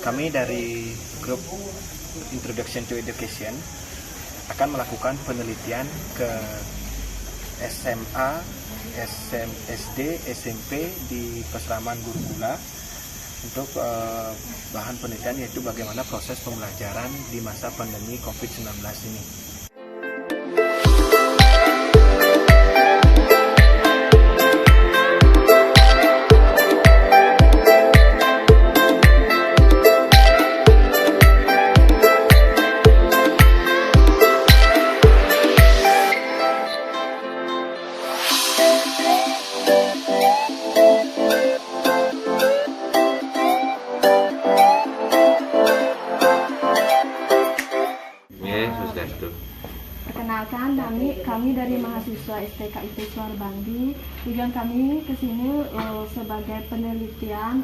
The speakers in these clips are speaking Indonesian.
Kami dari grup Introduction to Education akan melakukan penelitian ke SMA, SD, SMP di Pesraman Gurukula untuk bahan penelitian, yaitu bagaimana proses pembelajaran di masa pandemi COVID-19 ini. Perkenalkan, kami dari mahasiswa STKIP Suarbandi. Tujuan kami ke sini sebagai penelitian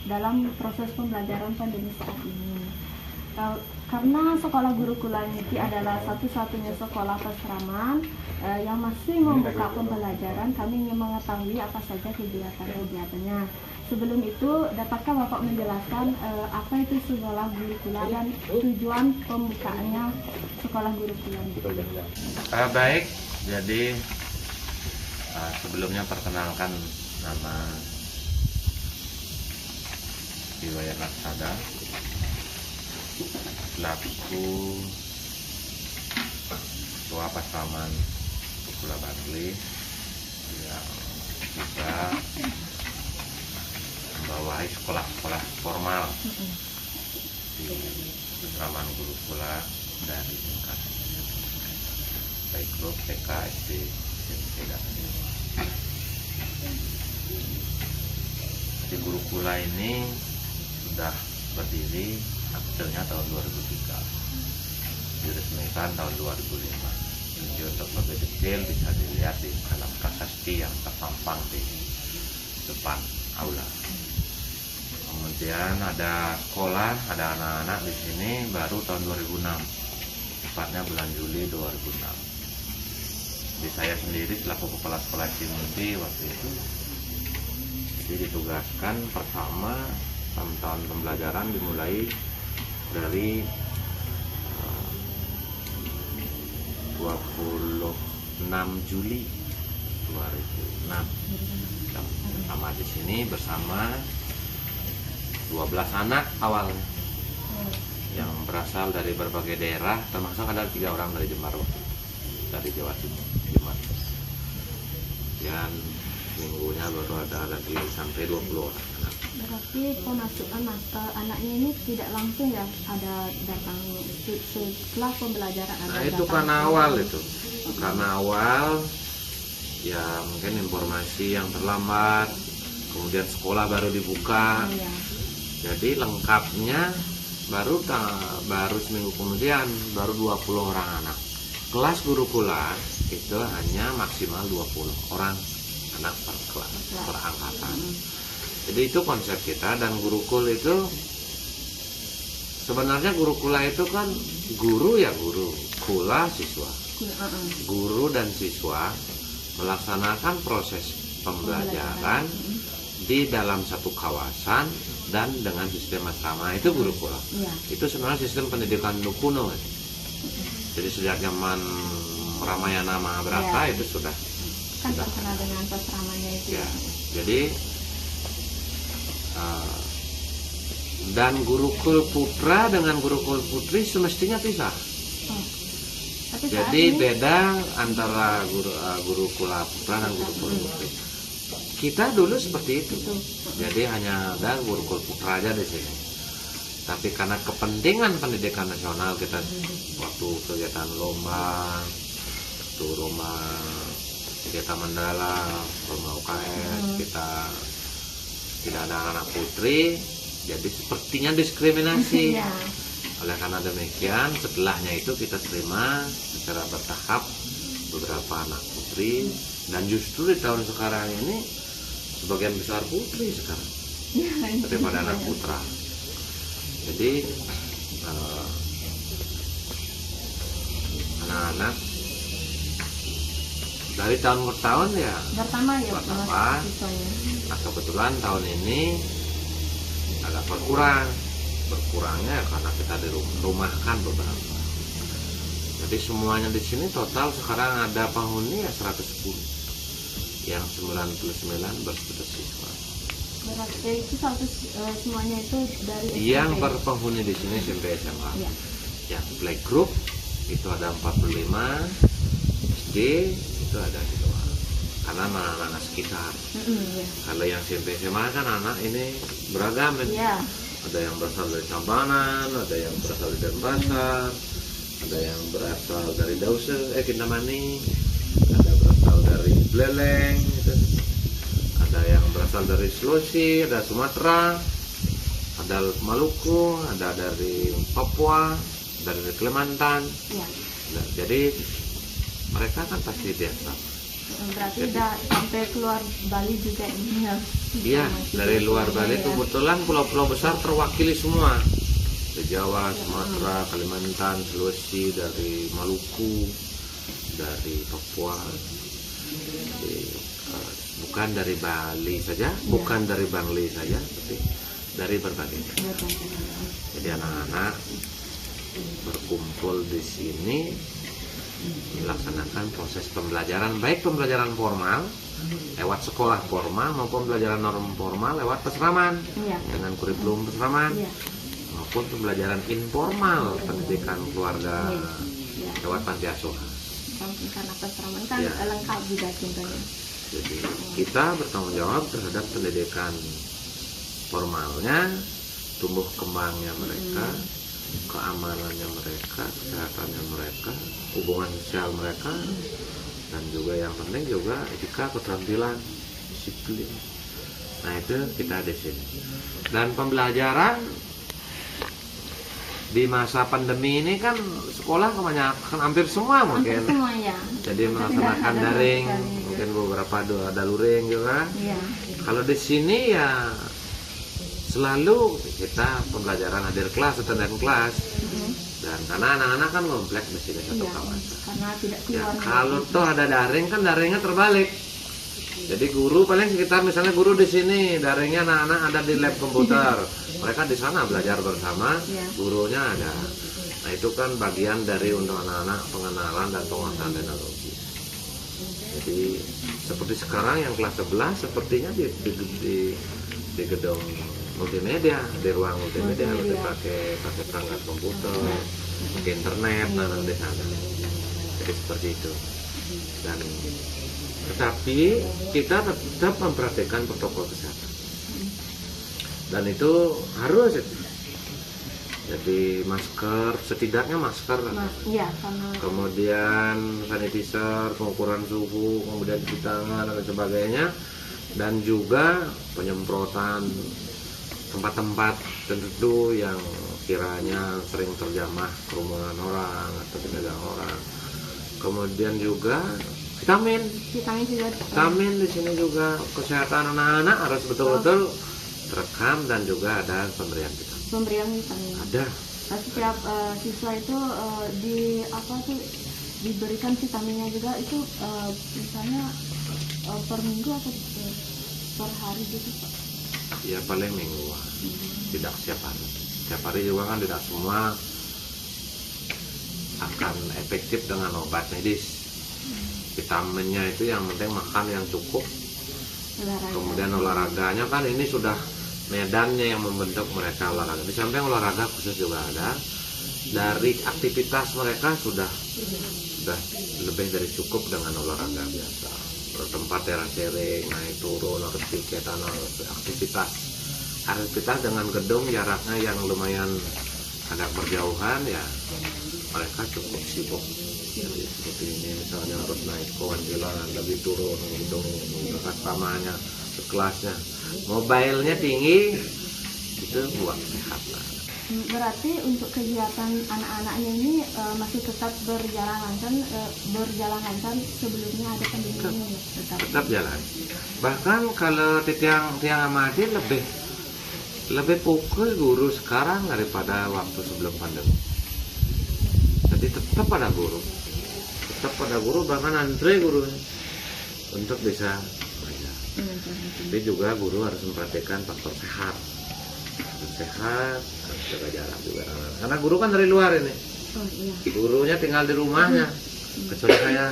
dalam proses pembelajaran pandemi saat ini. Karena sekolah Gurukula ini adalah satu-satunya sekolah Pesraman yang masih membuka pembelajaran, kami ingin mengetahui apa saja kegiatan-kegiatannya. Sebelum itu, dapatkah Bapak menjelaskan apa itu sekolah Gurukula dan tujuan pembukaannya sekolah Gurukula? Baik, jadi sebelumnya perkenalkan nama Iwayan Laksada, selaku Ketua Pesraman Gurukula Bangli yang juga membawahi sekolah-sekolah formal di Pesraman Gurukula dari tingkat baik grup TK, SD, SMP, dan SMA. Di Gurukula ini sudah berdiri akhirnya tahun 2003, diresmikan tahun 2005. Jadi untuk lebih detail bisa dilihat di dalam prasasti yang terpampang di depan aula. Kemudian ada sekolah, ada anak-anak di sini baru tahun 2006, tepatnya bulan Juli 2006. Jadi saya sendiri selaku kepala sekolah Cimudi waktu itu, jadi ditugaskan pertama tahun pembelajaran dimulai dari 26 Juli 2006. Bersama di sini bersama 12 anak awalnya yang berasal dari berbagai daerah, termasuk ada 3 orang dari Jember, dari Jawa Timur, Jember. Dan minggunya baru ada lagi sampai 20 orang. Berarti pemasukan anaknya ini tidak langsung ya ada datang setelah pembelajaran ada. Nah itu karena awal itu, karena awal ya mungkin informasi yang terlambat, kemudian sekolah baru dibuka. Ya. Jadi lengkapnya baru seminggu kemudian baru 20 orang anak. Kelas Gurukula itu hanya maksimal 20 orang anak per kelas, per angkatan. Jadi itu konsep kita. Dan Gurukul itu sebenarnya Gurukula itu kan guru ya guru, kula siswa. Guru dan siswa melaksanakan proses pembelajaran di dalam satu kawasan dan dengan sistem asrama, itu Gurukula. Itu sebenarnya sistem pendidikan kuno. Jadi sejak zaman Ramayana Mahabharata itu sudah terkenal dengan pesramannya itu. Ya. Jadi dan Gurukul Putra dengan Gurukul Putri semestinya pisah. Jadi beda antara Gurukula Putra dan Gurukul Putri. Kita dulu seperti itu. Jadi hanya ada Gurukul Putra aja di sini. Tapi karena kepentingan pendidikan nasional kita waktu kegiatan lomba, kegiatan mandala, lomba UKS, kita tidak ada anak putri, jadi sepertinya diskriminasi. Oleh karena demikian, setelahnya itu kita terima secara bertahap beberapa anak putri, dan justru di tahun sekarang ini sebagian besar putri sekarang daripada anak putra. Jadi anak-anak dari tahun ke tahun ya bertambah. Nah kebetulan tahun ini agak berkurang berkurangnya karena kita dirumahkan beberapa. Jadi semuanya di sini total sekarang ada penghuni ya 110, yang 99 berstatus siswa. Berarti itu semuanya itu dari SMP. Yang berpenghuni di sini SMP SMA. Ya. Yang playgroup itu ada 45, SD itu ada 2, karena anak-anak sekitar. Ya. Kalau yang SMP SMA kan anak ini beragam. Ya. Ada yang berasal dari Tabanan, ada yang berasal dari Denpasar, ada yang berasal dari Dause, Kintamani, ada berasal dari Beleleng, gitu. Ada yang berasal dari Sulawesi, ada Sumatera, ada Maluku, ada dari Papua, dari Kalimantan. Ya. Nah, jadi mereka kan pasti biasa. Berarti udah sampai keluar Bali juga ini ya. Iya, dari luar Bali itu kebetulan pulau-pulau besar terwakili semua. Dari Jawa, Sumatera, Kalimantan, Sulawesi, dari Maluku, dari Papua. Jadi, bukan dari Bali saja, bukan dari Bangli saja, tapi dari berbagai daerah. Jadi anak-anak berkumpul di sini melaksanakan proses pembelajaran, baik pembelajaran formal lewat sekolah formal maupun pembelajaran non formal lewat peseraman dengan kurikulum peseraman, maupun pembelajaran informal pendidikan keluarga lewat panti asuhan. Karena peseraman kan lengkap juga contohnya. Jadi kita bertanggung jawab terhadap pendidikan formalnya, tumbuh kembangnya mereka, keamanannya mereka, kesehatannya mereka, hubungan sosial mereka, dan juga yang penting juga etika, keterampilan, disiplin. Nah itu kita di sini. Dan pembelajaran di masa pandemi ini kan sekolah kebanyakan hampir semua mungkin. Semua, ya. Jadi melaksanakan daring, mungkin beberapa ada luring juga. Ya. Kalau di sini ya selalu kita pembelajaran hadir kelas, attendance kelas, dan karena anak-anak kan kompleks di sini satu kawasan. Karena tidak Ya, keluar. kalau toh ada daring kan daringnya terbalik. Jadi guru paling sekitar misalnya guru di sini, daringnya anak-anak ada di lab komputer, mereka di sana belajar bersama, gurunya ada. Nah itu kan bagian dari untuk anak-anak pengenalan dan penguasaan teknologi. Jadi seperti sekarang yang kelas 11 sepertinya di gedung multimedia, di ruang multimedia lebih pakai perangkat komputer, pakai internet, di sana. Jadi seperti itu. Dan tetapi kita tetap memperhatikan protokol kesehatan. Dan itu harus. Jadi masker, setidaknya masker. Kemudian sanitizer, pengukuran suhu, kemudian cuci tangan dan sebagainya. Dan juga penyemprotan tempat-tempat tertentu yang kiranya sering terjamah kerumunan orang atau pedagang orang. Kemudian juga vitamin di sini juga, kesehatan anak-anak harus betul-betul terekam, dan juga ada pemberian vitamin. Ada. Setiap siswa itu diberikan vitaminnya juga itu misalnya per minggu atau per hari gitu Pak? Ya paling mingguan, tidak setiap hari. Setiap hari juga kan tidak semua akan efektif dengan obat medis. Vitaminnya itu yang penting makan yang cukup. Kemudian olahraganya kan ini sudah medannya yang membentuk mereka olahraga. Di samping olahraga khusus juga ada. Dari aktivitas mereka sudah lebih dari cukup dengan olahraga biasa. Bertempat teras-tering, naik turun, harus kegiatan, aktivitas dengan gedung jaraknya yang lumayan agak berjauhan, ya mereka cukup sibuk. Jadi seperti ini misalnya harus naik kewanjilan, lebih turun gedung dekat tamanya, kelasnya, mobilenya tinggi, itu buat sehat. Berarti untuk kegiatan anak-anaknya ini masih tetap berjalan lancar sebelumnya ada pandemi ini? Tetap jalan. Bahkan kalau di tiang amati lebih fokus guru sekarang daripada waktu sebelum pandemi. Jadi tetap pada guru, bahkan antre gurunya untuk bisa belajar. Tapi juga guru harus memperhatikan faktor sehat. sehat, harus jaga jarak juga anak-anak. Karena guru kan dari luar ini, Oh iya. gurunya tinggal di rumahnya, kecuali saya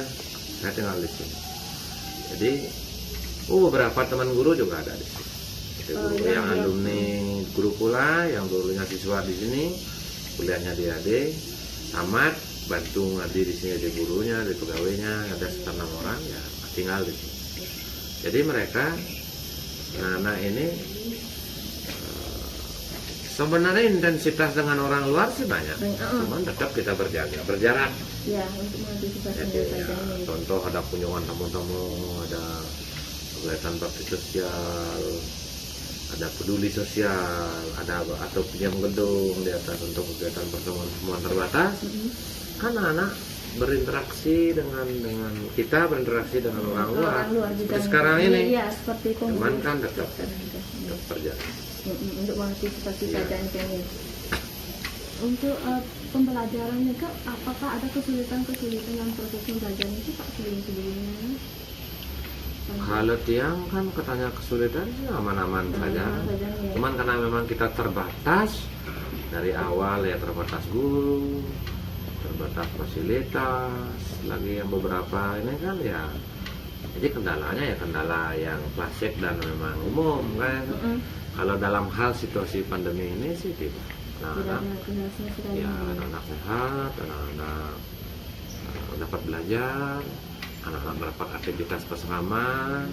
tinggal di sini. Jadi beberapa teman guru juga ada di sini. Jadi guru yang alumni guru pula, yang dulunya siswa di sini, kuliahnya di AD, tamat, bantu ngaji di sini di gurunya, di pegawainya, ada sekitar 6 orang ya tinggal di sini. Jadi mereka, anak ini sebenarnya intensitas dengan orang luar sih banyak, cuman tetap kita berjarak. Ya, untuk mengantisipasi Jadi saja ya, contoh ada kunjungan tamu-tamu, ada kegiatan bakti sosial, ada peduli sosial, ada atau pinjam gedung di atas untuk kegiatan pertemuan terbatas. Kan anak berinteraksi dengan kita, berinteraksi dengan orang luar. Seperti sekarang ini. Iya, seperti itu. Cuman kan tetap berjalan. Untuk mengantisipasi keadaan ini. Untuk pembelajaran juga, apakah ada kesulitan-kesulitan dalam proses pembelajaran itu Pak sebelum-sebelumnya? Kalau Tiang kan katanya kesulitan sih aman-aman saja. Ya. Cuman karena memang kita terbatas dari awal ya, terbatas guru, terbatas fasilitas, lagi yang beberapa ini kan ya. Jadi kendalanya ya kendala yang klasik dan memang umum kan. Kalau dalam hal situasi pandemi ini sih tidak. Anak-anak sehat, anak-anak dapat belajar, anak-anak mendapat aktivitas kesenaman,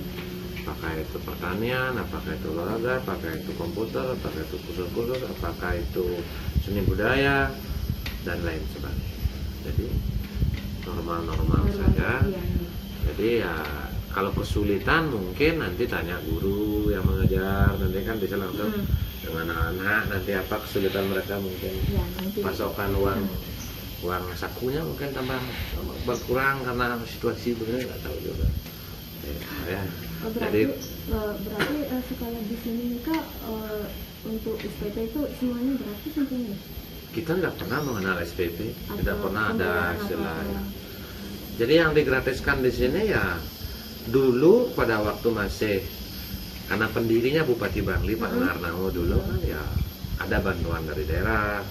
apakah itu pertanian, apakah itu olahraga, apakah itu komputer, apakah itu kursus-kursus, apakah itu seni budaya, dan lain sebagainya. Jadi normal-normal saja. Jadi ya kalau kesulitan mungkin nanti tanya guru yang mengajar, nanti kan bisa langsung dengan anak-anak nanti apa kesulitan mereka mungkin pasokan uang sakunya mungkin tambah berkurang karena situasi begini, nggak tahu juga. Berarti sekolah di sini Kak untuk SPP itu semuanya berarti tentunya? Kita nggak pernah mengenal SPP, tidak pernah ada istilahnya. Jadi yang digratiskan di sini ya dulu pada waktu masih, karena pendirinya Bupati Bangli Pak Narnamo dulu kan ya ada bantuan dari daerah,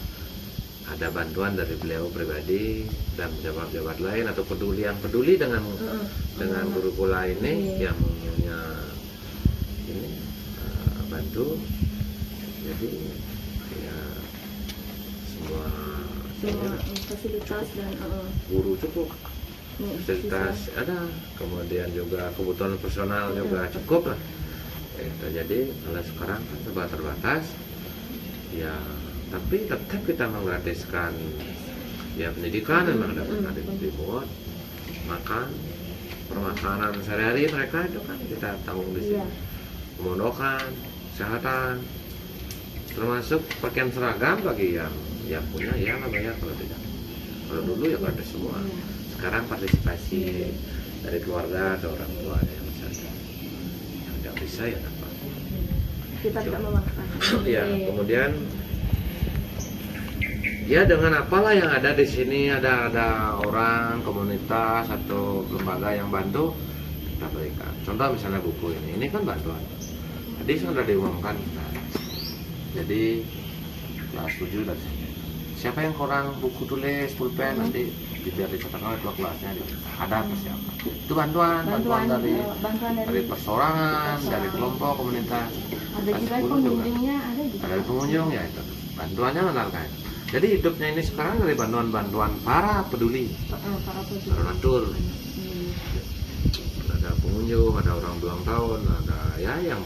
ada bantuan dari beliau pribadi dan pejabat-pejabat lain atau yang peduli dengan guru pula ini yang punya ini bantu. Jadi ya semua fasilitas dan guru cukup, fasilitas ada, kemudian juga kebutuhan personal juga cukup lah. Jadi kalau sekarang kan serba terbatas ya, tapi tetap kita menggratiskan ya pendidikan, memang ada dibuat makan, permasalahan sehari-hari mereka itu kan kita tanggung di sini. Pemondokan, kesehatan, termasuk pakaian seragam bagi yang punya ya nggak bayar, kalau tidak. Kalau dulu ya gratis semua. Sekarang partisipasi dari keluarga atau orang tua yang misalnya yang nggak bisa ya apa. Kita tidak memaksa. Ya, kemudian ya dengan apalah yang ada di sini, ada orang, komunitas atau lembaga yang bantu, kita berikan. Contoh misalnya buku ini kan bantuan. Tadi sudah diumumkan. Jadi kelas 7 dan siapa yang kurang buku tulis, pulpen nanti biar dicatatkan oleh ketua kelasnya ada persiapan. Itu bantuan dari persorangan, dari kelompok komunitas. Ada juga pengunjungnya, ada pengunjung ya itu. Bantuannya menarkan. Jadi hidupnya ini sekarang dari bantuan-bantuan para peduli, donatur. Ada pengunjung, ada orang ulang tahun, ada ya yang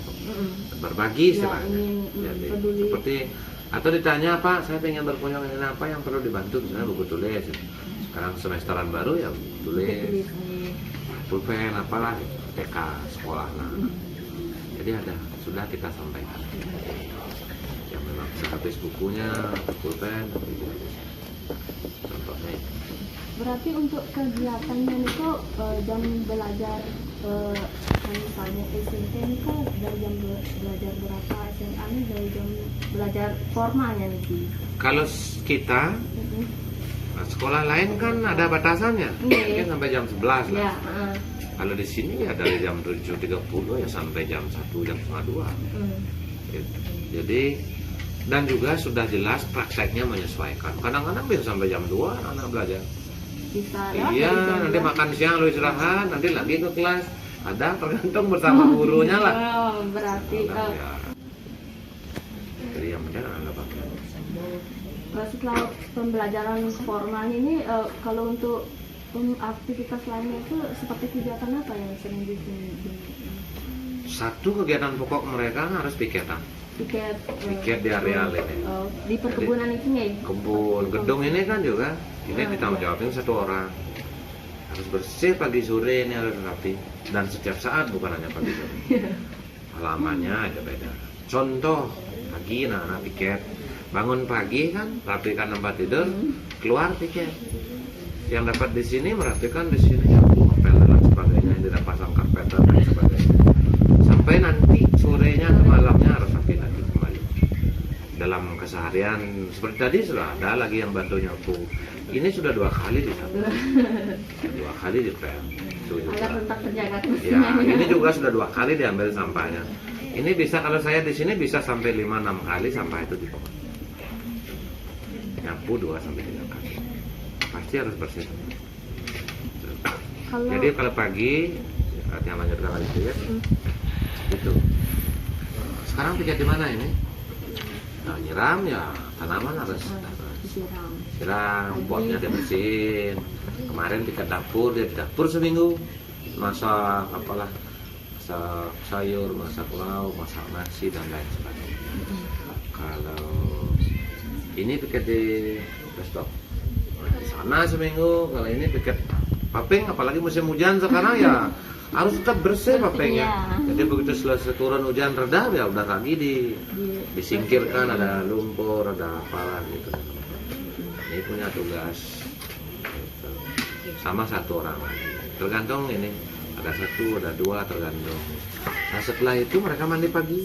berbagi istilahnya. Jadi seperti atau ditanya Pak, saya pengen berkunjung ini apa yang perlu dibantu, misalnya buku tulis. Sekarang semesteran baru ya tulis, pulpen apalah, TK sekolah. Jadi ada sudah kita sampaikan. Yang memang sehabis bukunya, pulpen, contohnya. Berarti untuk kegiatannya itu jam belajar misalnya SMP ini kan dari jam belajar berapa, SMA ini dari jam belajar formalnya nih. Kalau kita sekolah lain kan ada batasannya, mungkin sampai jam 11 lah. Kalau di sini ya dari jam 7.30 ya sampai jam 1, jam setengah 2. Jadi dan juga sudah jelas prakteknya menyesuaikan. Kadang-kadang bisa sampai jam 2 anak belajar. Bisa Iya, nanti makan siang lu istirahat, nanti lagi ke kelas. Ada tergantung bersama gurunya lah. Oh, berarti Ya. Jadi yang penting nggak pakai. setelah pembelajaran formal ini kalau untuk aktivitas lainnya itu seperti kegiatan apa yang sering di sini? Satu kegiatan pokok mereka harus piketan. Piket di area ini. Di perkebunan itu ya? Kebun, gedung ini kan juga. Ini ditanggung jawabin satu orang. Harus bersih pagi sore, ini harus rapi. Dan setiap saat, bukan hanya pagi sore. Halamannya aja beda. Contoh, pagi anak-anak piket. Bangun pagi kan, rapikan tempat tidur, keluar piket. Yang dapat di sini merapikan di sini, ngepel dan sebagainya, tidak pasang karpet dan sebagainya. Sampai nanti sorenya atau malamnya harus rapi lagi kembali. Dalam keseharian seperti tadi sudah ada lagi yang bantu nyapu. Ini sudah 2 kali disapu, 2 kali dipel. Agar tetap terjaga terus. Ya, ini juga sudah 2 kali diambil sampahnya. Ini bisa kalau saya di sini bisa sampai 5-6 kali sampah itu dipotong. Nyapu 2-3 kali. Pasti harus bersih. Jadi kalau pagi yang lanjutkan lagi itu ya. Itu. Sekarang piket di mana ini? Nah, nyiram ya tanaman harus siram, potnya dibersihin. Kemarin piket dapur, dia di dapur seminggu, masak apalah, masak sayur, masak lauk, masak nasi dan lain sebagainya. Kalau ini piket di desktop, di sana seminggu. Kalau ini piket paping, apalagi musim hujan sekarang ya harus tetap bersih papingnya. Jadi begitu selesai turun hujan reda ya udah lagi disingkirkan, ada lumpur, ada apalah gitu. Ini punya tugas gitu. Sama 1 orang tergantung ini, ada 1 ada 2 tergantung. Nah setelah itu mereka mandi pagi,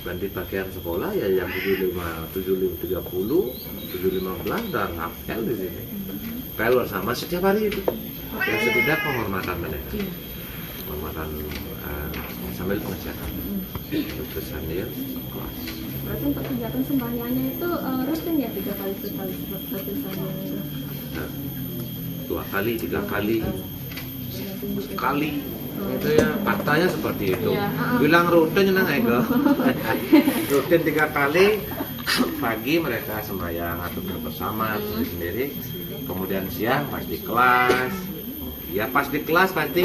ganti pakaian sekolah ya jam 7.30 7.15 dan apel di sini. Apel bersama setiap hari itu. Ya setidak penghormatan mereka, penghormatan sambil pengecekan. Terus sambil kelas. Berarti untuk kegiatan sembahyangnya itu rutin ya 3 kali sekali seperti sembahyang? Nah, 2 kali, 3 kali, sekali. Itu ya faktanya seperti itu. Bilang rutin nang ego. Rutin 3 kali. Pagi mereka sembahyang atau bersama sendiri. Kemudian siang pas di kelas. Ya pas di kelas pasti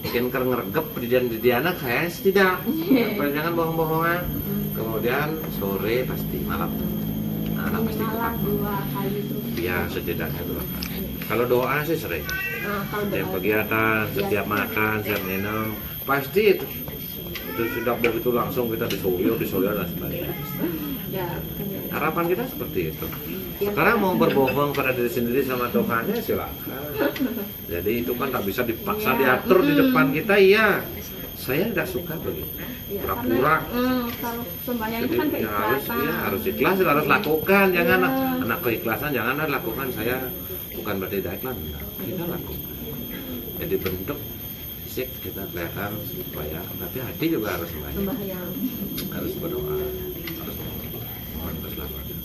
bikin ngeregep di anak saya tidak. Jangan bohong-bohongan. Kemudian sore pasti malam. Anak pasti tetap 2 kali itu. Ya setidaknya 2 kali. Kalau doa sih sering. Setiap kegiatan, setiap makan, setiap minum, pasti itu. Itu sudah begitu langsung kita disuruh dan sebagainya. Harapan kita seperti itu. Sekarang mau berbohong pada diri sendiri sama Tuhannya silakan. Jadi itu kan tak bisa dipaksa diatur di depan kita, iya. Saya tidak suka begitu. Pura-pura. Kalau sembahyang itu kan keikhlasan. Harus ikhlas, harus lakukan. Jangan anak keikhlasan, jangan lakukan. Saya bukan berarti tidak ikhlas, kita lakukan. Jadi bentuk fisik kita kelihatan supaya, tapi hati juga harus sembahyang. Harus berdoa, harus mohon keselamatan.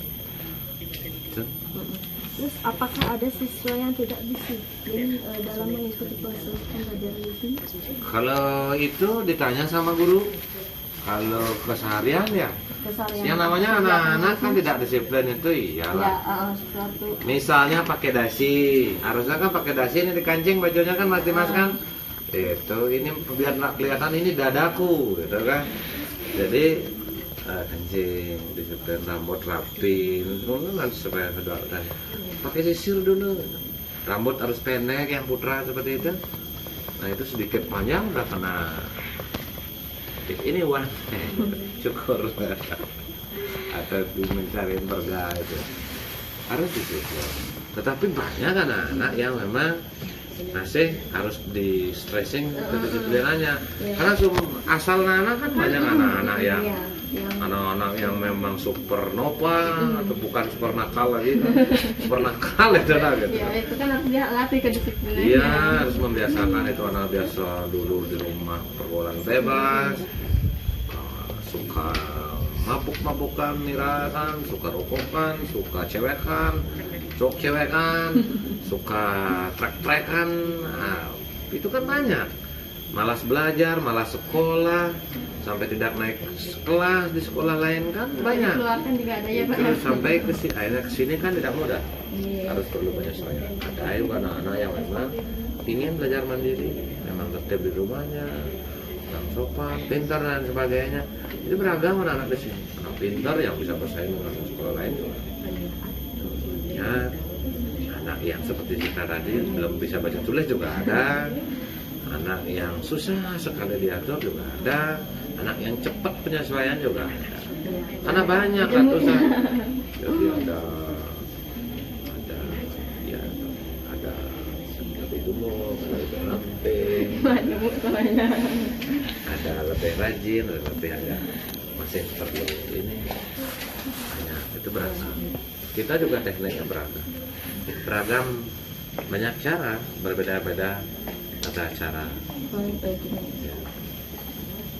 Terus apakah ada siswa yang tidak disiplin dalam mengikuti proses pembelajaran di sini? Kalau itu ditanya sama guru. Kalau keseharian ya, yang namanya anak-anak kan tidak disiplin itu iyalah. Misalnya pakai dasi, harusnya kan pakai dasi ini dikancing bajunya kan mas kan. Itu ini biar nak kelihatan ini dadaku, gitu kan. Jadi kencing, disiplin, rambut rapi, nanti supaya sudah pakai sisir dulu. Rambut harus pendek yang putra seperti itu. Nah itu sedikit panjang udah kena. Ini wah, syukur atau mencari bergah itu harus disiplin. Tetapi banyak anak-anak yang memang masih harus di stressing kedisiplinannya. Karena asal anak kan banyak anak-anak yang anak-anak yang memang supernova atau bukan super nakal lagi, super nakal itu lah gitu. Ya itu kan harus dilatih kedisiplinan. Iya harus membiasakan itu anak biasa dulu di rumah pergaulan bebas, suka mabuk-mabukan, mirakan, suka rokokan, suka cewekan, cok cewekan, suka trek-trekan. Nah, itu kan banyak. Malas belajar, malas sekolah, sampai tidak naik kelas di sekolah lain kan banyak. Keluarkan juga ada ya Pak. Terus sampai akhirnya kesini kan tidak mudah. Iya. Harus perlu penyesuaian. Ada juga anak-anak yang memang ingin belajar mandiri, memang tertib di rumahnya, yang sopan, pintar dan sebagainya. Jadi beragam anak-anak di sini. Anak pintar yang bisa bersaing dengan sekolah lain juga. Ya, anak yang seperti kita tadi belum bisa baca tulis juga ada. Anak yang susah sekali diatur juga ada. Anak yang cepat penyesuaian juga ada. Karena banyak ratusan. Jadi ada lebih gemuk, ada lebih ramping, ada lebih rajin, lebih ada masih perlu ini. Banyak itu beragam. Kita juga tekniknya beragam, banyak cara, berbeda-beda ada cara. Ya.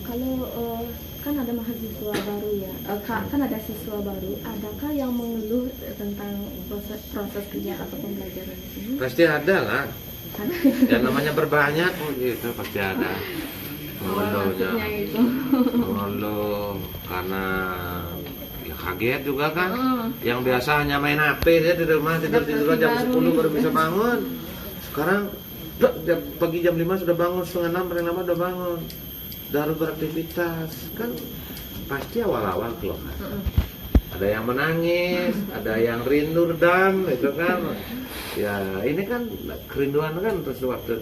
Kalau kan ada mahasiswa baru ya, kan ada siswa baru, adakah yang mengeluh tentang proses kerja atau pembelajaran di sini? Pasti ada lah. Yang namanya berbanyak gitu pasti ada. Maksudnya itu. Mengeluh karena ya kaget juga kan. Yang biasa hanya main HP dia di rumah tidur jam 10 baru bisa bangun. Sekarang pagi jam 5 sudah bangun, setengah 6 paling lama udah bangun, udah harus beraktivitas. Kan pasti awal-awal keluar. Ada yang menangis, ada yang rindu redam, itu kan. Ya ini kan kerinduan kan terus waktu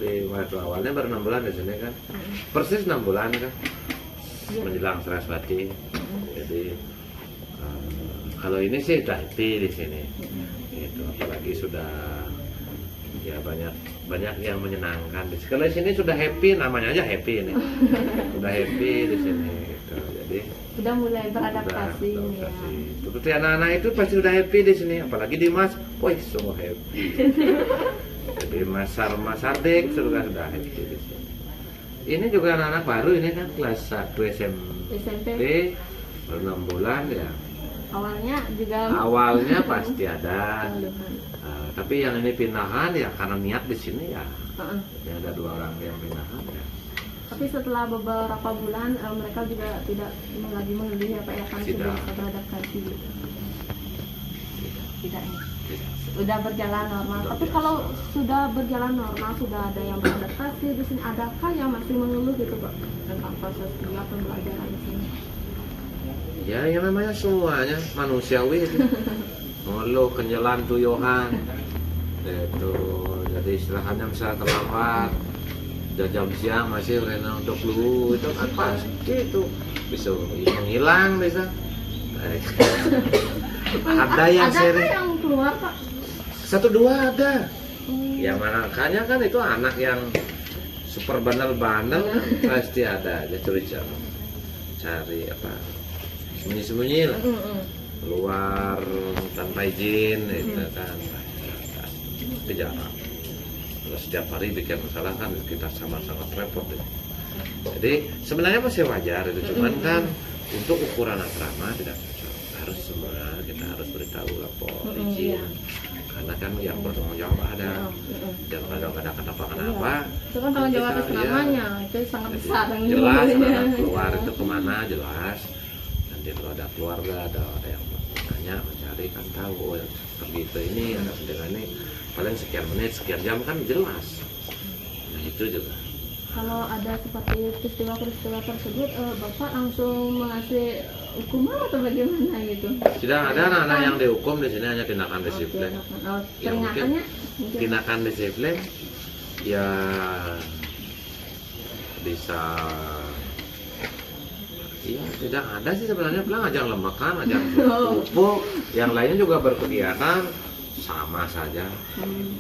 awalnya baru 6 bulan di sini kan, persis 6 bulan kan, menjelang Saraswati. Jadi kalau ini sih udah happy di sini. Itu apalagi sudah ya banyak yang menyenangkan. Kalau di sini sudah happy, namanya aja happy ini. Sudah happy di sini gitu. Jadi sudah mulai beradaptasi ya. Seperti anak-anak itu pasti sudah happy di sini, apalagi Dimas, wih so happy. Jadi Mas Ardik sudah happy di sini. Ini juga anak-anak baru ini kan kelas 1 SMP baru 6 bulan ya. Awalnya pasti ada. Tapi yang ini pindahan ya karena niat di sini ya. Ini ada 2 orang yang pindahan ya. Tapi setelah beberapa bulan mereka juga tidak lagi mengeluh ya Pak ya, kan sudah bisa beradaptasi gitu. Tidak. Sudah berjalan normal. Tapi kalau sudah berjalan normal, sudah ada yang beradaptasi di sini, adakah yang masih mengeluh gitu Pak tentang proses kerja pembelajaran di sini? Ya yang namanya semuanya manusiawi itu. Mengeluh, kenyelan, tuyohan. Itu jadi istilahnya misalnya terlambat, jam siang masih rena untuk lu, itu kan pasti itu bisa menghilang bisa. Ada yang sering. Ada yang keluar Pak? 1-2 ada. Ya makanya kan itu anak yang super bandel-bandel kan pasti ada aja cari apa sembunyi-sembunyi lah. Keluar tanpa izin itu kan jarang. Kalau setiap hari bikin masalah kan kita sama-sama repot gitu. Jadi sebenarnya masih wajar itu, cuman kan untuk ukuran asrama tidak cocok. Harus semua kita harus beritahu lapor izin. Karena kan yang bertanggung jawab ada. Jangan ada kenapa-kenapa. Itu kan tanggung jawab asramanya, itu sangat besar. Jelas keluar itu kemana jelas. Nanti kalau ada keluarga ada yang tanya mencari kan tahu pergi ke ini ada dengan ini paling sekian menit sekian jam kan jelas. Nah itu juga kalau ada seperti peristiwa-peristiwa tersebut Bapak langsung mengasih hukuman atau bagaimana gitu? Tidak ada anak-anak yang dihukum di sini, hanya tindakan disiplin. Ya mungkin tindakan disiplin ya bisa. Iya, tidak ada sih sebenarnya, bilang ajang lemakan, ajang pupuk, yang lainnya juga berkegiatan sama saja.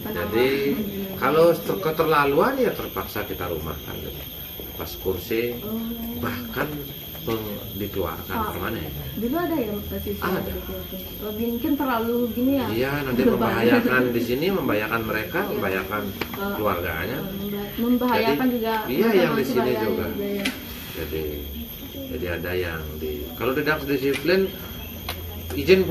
Jadi kalau keterlaluan ya terpaksa kita rumahkan, pas kursi, bahkan dikeluarkan kemana ya? Dulu ada ya siswa? Ada. Mungkin terlalu gini ya? Iya, nanti membahayakan di sini, membahayakan mereka, membahayakan keluarganya. Membahayakan juga. Iya, yang di sini juga. Jadi Jadi ada yang kalau tidak disiplin izin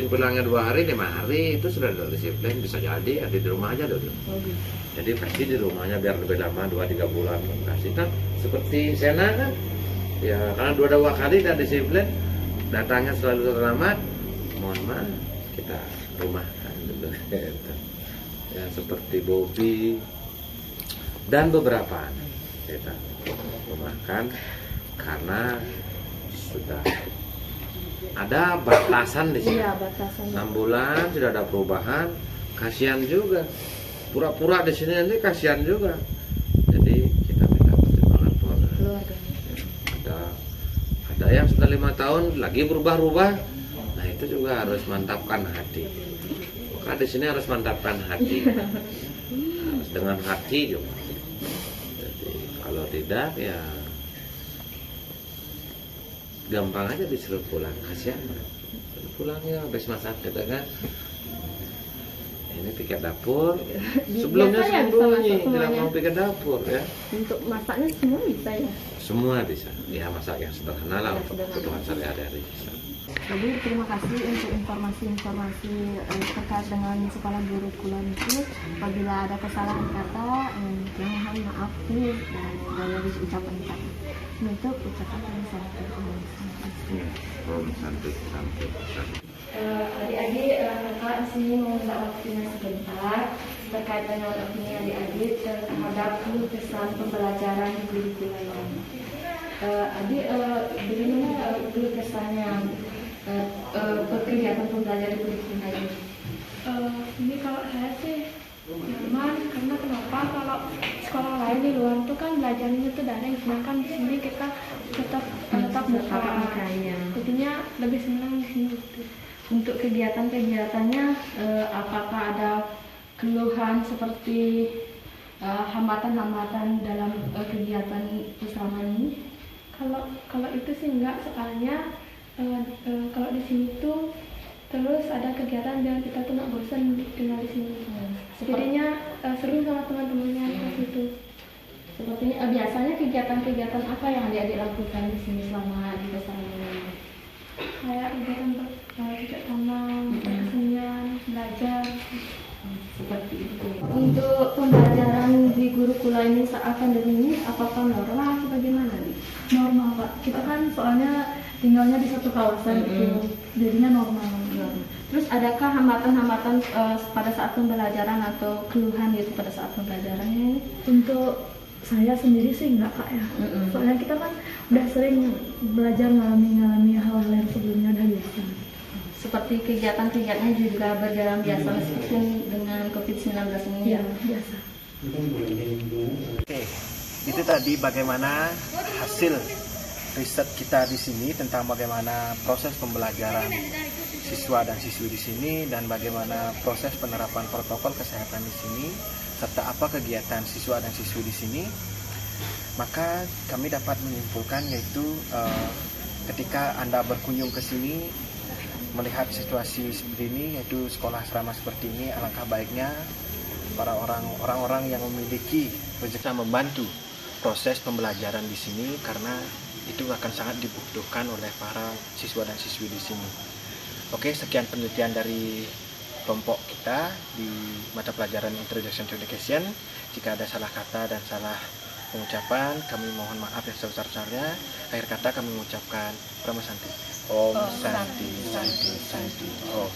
pulangnya 2 hari 5 hari itu sudah ada disiplin, bisa jadi ada di rumah aja dulu. Jadi pasti di rumahnya biar lebih lama 2-3 bulan kasih kan seperti Sena kan ya, karena 2 kali tidak disiplin datangnya selalu terlambat, mohon maaf kita rumahkan dulu. Ya seperti Bobby dan beberapa kita rumahkan karena sudah ada batasan di sini. Iya, batasan. 6 bulan sudah ada perubahan, kasihan juga. Pura-pura di sini nanti kasihan juga. Jadi kita minta pertimbangan keluarga. Ada yang sudah 5 tahun lagi berubah-ubah. Nah itu juga harus mantapkan hati. Maka di sini harus mantapkan hati. Harus dengan hati juga. Jadi kalau tidak ya gampang aja disuruh pulang, kasihan pulangnya habis masak gitu kan. Ini piket dapur sebelumnya sembunyi tidak mau piket dapur ya. Untuk masaknya semua bisa ya? Semua bisa ya, masak yang sederhana lah untuk kebutuhan sehari-hari. Jadi terima kasih untuk informasi-informasi terkait dengan sekolah guru Kulon itu. Apabila ada kesalahan kata, mohon maaf nih dan dari ucapan kata. Untuk ucapan yang salah Santai. Adik-adik, kakak di sini mau minta waktunya sebentar terkait dengan opini adik-adik terhadap kesan pembelajaran di guru Kulon. Adik, bagaimana dulu kesannya kegiatan pembelajaran di guru Kulon ini? Ini kalau saya sih nyaman, karena kenapa, kalau sekolah lain di luar tuh kan belajarnya tuh daring, sedangkan di sini kita tetap muka, jadinya lebih senang di sini gitu. Untuk kegiatan-kegiatannya, apakah ada keluhan seperti hambatan-hambatan dalam kegiatan selama ini? Kalau itu sih enggak, soalnya kalau di sini tuh terus ada kegiatan biar kita tuh nggak bosan tinggal di sini. Jadinya seru sama teman-temannya di situ. Seperti biasanya kegiatan-kegiatan apa yang adik-adik lakukan di sini selama di pesantren ini? Kayak kegiatan cocok tanam, kesenian, belajar. Seperti itu. Untuk pembelajaran di guru Kulon ini saat pandemi ini, apakah normal atau bagaimana nih? Normal Pak, kita kan soalnya tinggalnya di satu kawasan itu, jadinya normal. Terus adakah hambatan-hambatan pada saat pembelajaran atau keluhan gitu pada saat pembelajarannya? Untuk saya sendiri sih enggak Kak ya, soalnya kita kan udah sering belajar ngalami hal-hal yang sebelumnya udah biasa. Seperti kegiatan-kegiatannya juga berjalan biasa meskipun dengan COVID-19 ini. Iya, biasa. Oke, itu tadi bagaimana hasil riset kita di sini tentang bagaimana proses pembelajaran siswa dan siswi di sini dan bagaimana proses penerapan protokol kesehatan di sini serta apa kegiatan siswa dan siswi di sini. Maka kami dapat menyimpulkan yaitu ketika Anda berkunjung ke sini melihat situasi seperti ini, yaitu sekolah asrama seperti ini, alangkah baiknya para orang-orang yang memiliki rezeki membantu proses pembelajaran di sini karena itu akan sangat dibutuhkan oleh para siswa dan siswi di sini. Oke, sekian penelitian dari kelompok kita di mata pelajaran Introduction to Education. Jika ada salah kata dan salah pengucapan, kami mohon maaf yang sebesar-besarnya. Akhir kata kami mengucapkan Brahma Santi. Om Santi Santi Santi Om.